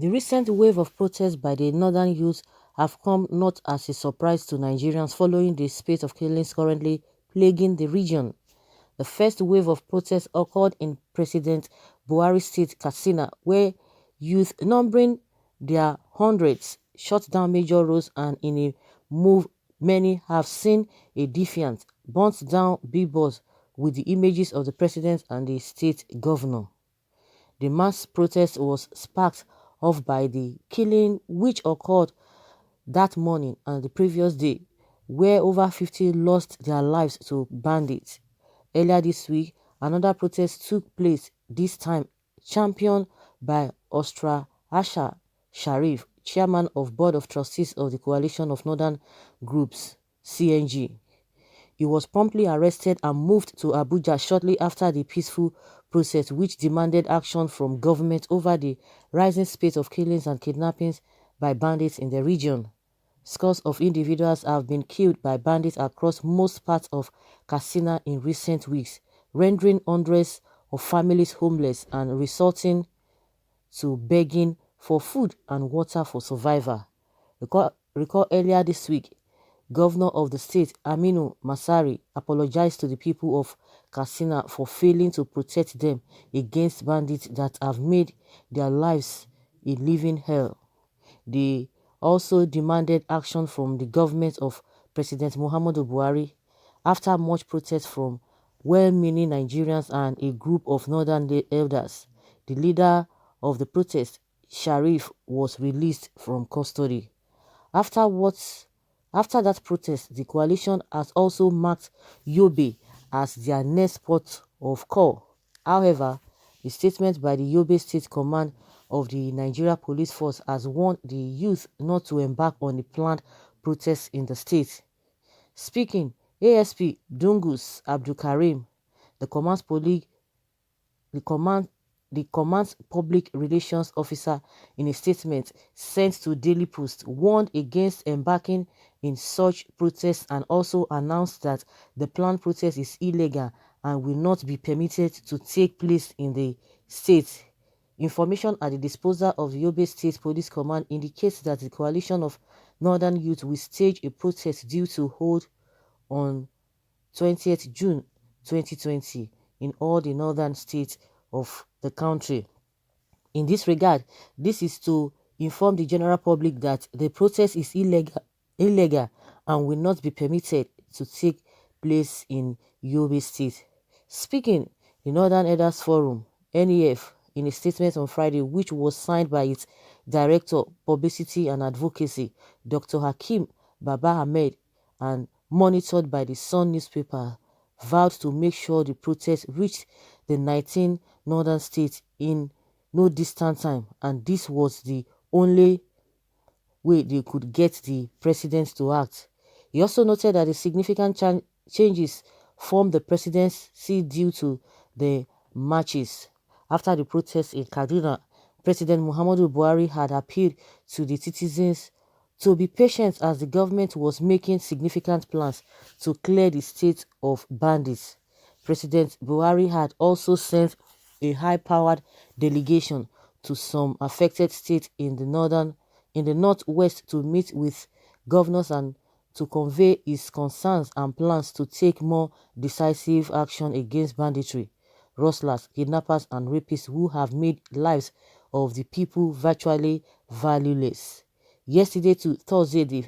The recent wave of protests by the northern youth have come not as a surprise to Nigerians following the spate of killings currently plaguing the region. The first wave of protests occurred in President Buhari's state, Katsina, where youth numbering their hundreds shut down major roads and in a move many have seen a defiant, burnt down billboards with the images of the president and the state governor. The mass protest was sparked off by the killing which occurred that morning and the previous day, where over 50 lost their lives to bandits. Earlier this week, another protest took place, this time championed by Ostra Asha Sharif, chairman of Board of Trustees of the Coalition of Northern Groups, CNG. He was promptly arrested and moved to Abuja shortly after the peaceful protest, which demanded action from government over the rising spate of killings and kidnappings by bandits in the region. Scores of individuals have been killed by bandits across most parts of Katsina in recent weeks, rendering hundreds of families homeless and resorting to begging for food and water for survival. Recall earlier this week, Governor of the state, Aminu Masari, apologized to the people of Katsina for failing to protect them against bandits that have made their lives a living hell. They also demanded action from the government of President Muhammadu Buhari after much protest from well-meaning Nigerians and a group of northern elders. The leader of the protest, Sharif, was released from custody. After that protest, the coalition has also marked Yobe as their next port of call. However, a statement by the Yobe State Command of the Nigeria Police Force has warned the youth not to embark on the planned protests in the state. Speaking, ASP Dungus Abdulkarim, the command's public relations officer, in a statement sent to Daily Post, warned against embarking in such protests and also announced that the planned protest is illegal and will not be permitted to take place in the state. Information at the disposal of the Yobe State Police Command indicates that the coalition of northern youth will stage a protest due to hold on 20th June 2020 in all the northern states of the country. In this regard, this is to inform the general public that the protest is illegal and will not be permitted to take place in Yobe State. Speaking, the Northern Elders Forum, NEF, in a statement on Friday, which was signed by its Director, Publicity and Advocacy, Dr. Hakeem Baba Ahmed, and monitored by the Sun newspaper, vowed to make sure the protest reached the 19 northern states in no distant time, and this was the only way they could get the president to act. He also noted that the significant changes formed the presidency due to the marches. After the protests in Kaduna, President Muhammadu Buhari had appealed to the citizens to be patient as the government was making significant plans to clear the state of bandits. President Buhari had also sent a high-powered delegation to some affected states in the northwest to meet with governors and to convey his concerns and plans to take more decisive action against banditry, rustlers, kidnappers and rapists who have made lives of the people virtually valueless. Yesterday to Thursday, the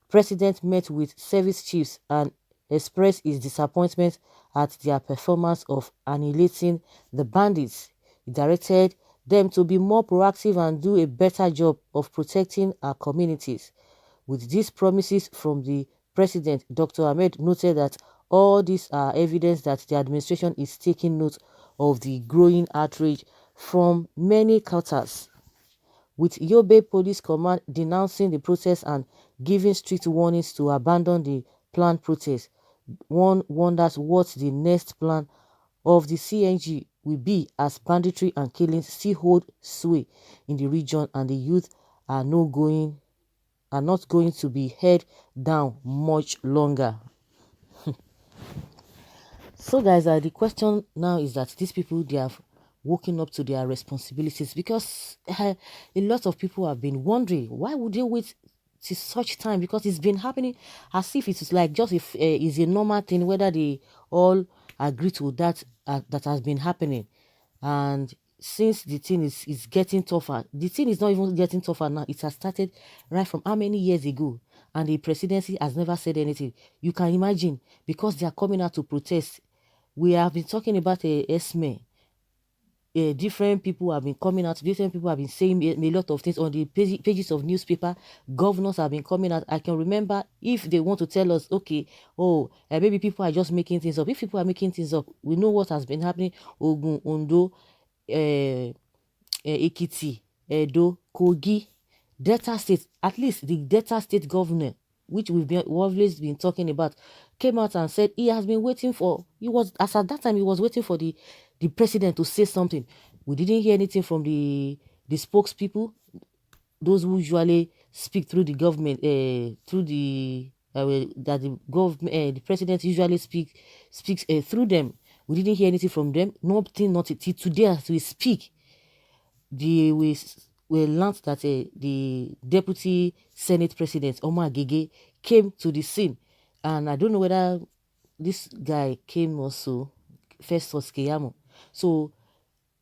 president met with service chiefs and expressed his disappointment at their performance of annihilating the bandits. He directed them to be more proactive and do a better job of protecting our communities. With these promises from the president, Dr. Ahmed noted that all these are evidence that the administration is taking note of the growing outrage from many quarters. With Yobe Police Command denouncing the protest and giving strict warnings to abandon the planned protest, one wonders what the next plan of the CNG will be as banditry and killings still hold sway in the region and the youth are not going to be held down much longer. So guys, the question now is that these people, they have woken up to their responsibilities, because a lot of people have been wondering, why would they wait to such time? Because it's been happening as if it's like just if is a normal thing, whether they all agree to that that has been happening. And since the thing is getting tougher, the thing is not even getting tougher now. It has started right from how many years ago, and the presidency has never said anything. You can imagine, because they are coming out to protest. We have been talking about a ESME. Different people have been coming out, different people have been saying a lot of things on the pages of newspaper. Governors have been coming out. I can remember, if they want to tell us, okay, oh, maybe people are just making things up. If people are making things up, we know what has been happening. Ogun, Ondo, Ekiti, Edo, Kogi, Delta State, at least the Delta State governor, which we've always been talking about, came out and said he has been waiting for, as at that time, he was waiting for the president to say something. We didn't hear anything from the spokespeople, those who usually speak through the government, through the that the government, the president usually speaks through them. We didn't hear anything from them. Nothing, not till today as we speak. We learned that the deputy Senate president, Omar Gege, came to the scene. And I don't know whether this guy came also, Festus Keyamo. So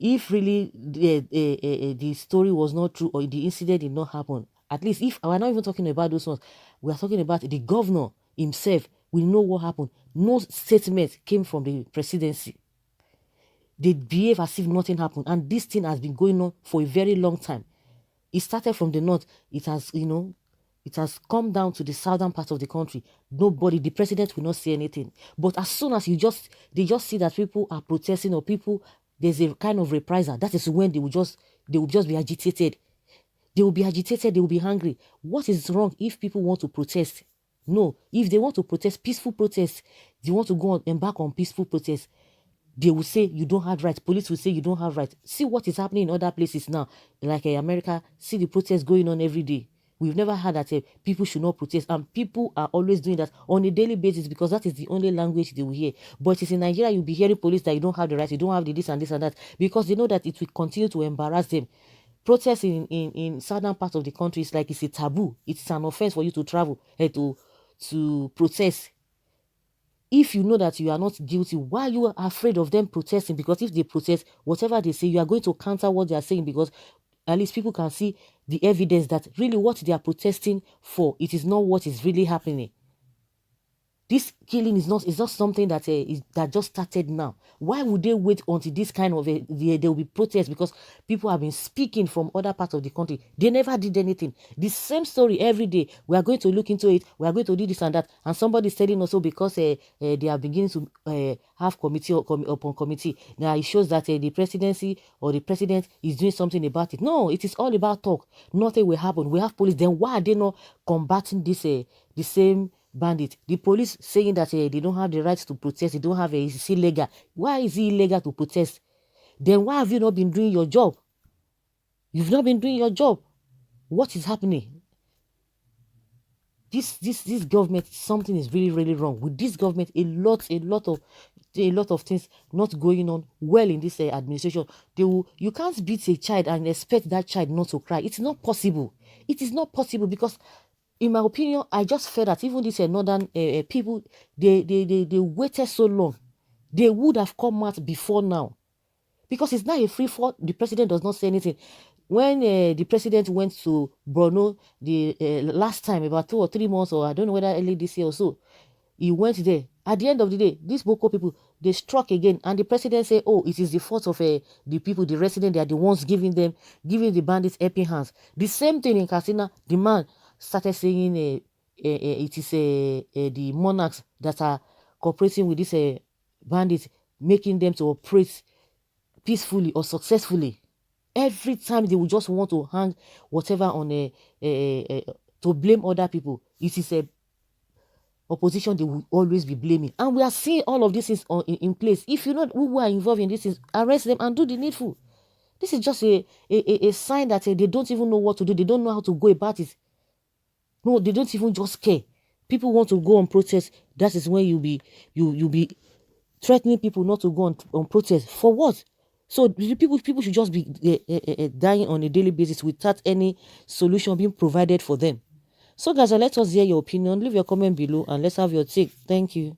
if really the story was not true, or the incident did not happen, at least, if we're not even talking about those ones, we are talking about the governor himself, we know what happened. No statement came from the presidency. They behave as if nothing happened, and this thing has been going on for a very long time. It started from the north. It has, it has come down to the southern part of the country. Nobody, the president will not say anything. But as soon as they just see that people are protesting, or there's a kind of reprisal, that is when they will just be agitated. They will be agitated, they will be angry. What is wrong if people want to protest? No, if they want to protest, peaceful protest, they want to go embark on peaceful protest, they will say you don't have rights. Police will say you don't have rights. See what is happening in other places now, like America. See the protests going on every day. We've never heard that people should not protest, and people are always doing that on a daily basis, because that is the only language they will hear. But it's in Nigeria, you'll be hearing police that you don't have the rights, you don't have the this and this and that, because they know that it will continue to embarrass them. Protests in southern parts of the country is like it's a taboo. It's an offense for you to travel to protest. If you know that you are not guilty, why are you afraid of them protesting? Because if they protest, whatever they say, you are going to counter what they are saying, because at least people can see the evidence that really what they are protesting for, it is not what is really happening. This killing is not something that that just started now. Why would they wait until this kind of there will be protests? Because people have been speaking from other parts of the country. They never did anything. The same story every day. We are going to look into it. We are going to do this and that. And somebody is telling also, because they are beginning to have committee upon committee. Now it shows that the presidency or the president is doing something about it. No, it is all about talk. Nothing will happen. We have police. Then why are they not combating this the same bandit? The police saying that they don't have the right to protest, they don't have it's illegal. Why is it illegal to protest? Then why have you not been doing your job? You've not been doing your job. What is happening? This government, something is really, really wrong with this government. A lot of things not going on well in this administration. You can't beat a child and expect that child not to cry. It's not possible. It is not possible, because in my opinion, I just felt that even these northern people, they waited so long. They would have come out before now, because it's not a free fall. The president does not say anything. When the president went to Borno the last time, about 2 or 3 months, or I don't know whether early this year or so, he went there. At the end of the day, these Boko people, they struck again, and the president said, oh, it is the fault of the people, the residents. They are the ones giving the bandits helping hands. The same thing in Katsina. The man started saying it is the monarchs that are cooperating with these bandits, making them to operate peacefully or successfully. Every time they will just want to hang whatever on to blame other people. It is a opposition they will always be blaming, and we are seeing all of these things in place. If you know who are involved in this, arrest them and do the needful. This is just a sign that they don't even know what to do. They don't know how to go about it. No, they don't even just care. People want to go on protest. That is when you'll be threatening people not to go on protest. For what? So the people should just be dying on a daily basis without any solution being provided for them. So guys, let us hear your opinion. Leave your comment below and let's have your take. Thank you.